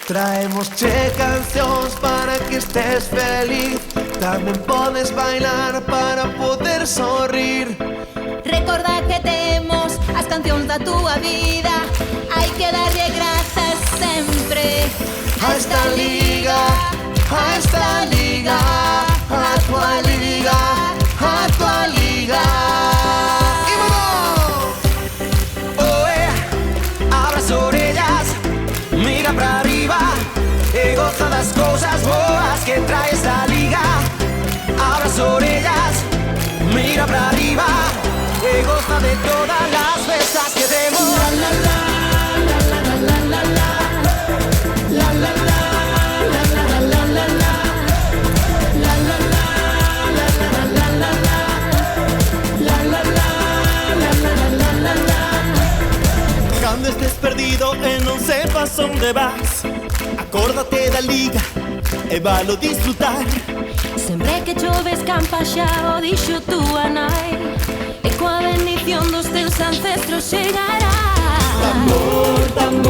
Traemos che cancións para que estés feliz. Tamén podes bailar para poder sorrir. Recorda que temos as cancións da túa vida. Hai que darlle grazas sempre A esta liga, a esta liga, a tua liga, a tua liga. Y vamos. Oe, abra as orellas, mira pra arriba e goza das cousas boas que trae esta liga. Abra as orellas, mira pra arriba e goza de todas las festas que temos. La la la, la la la la la la, la la la. Cando estés perdido e non sepas onde vas, acórdate da liga e valo disfrutar. Sempre que choves campa xa o dixo túa nai, e coa bendición dos teus ancestros chegarás. Tambor, tambor.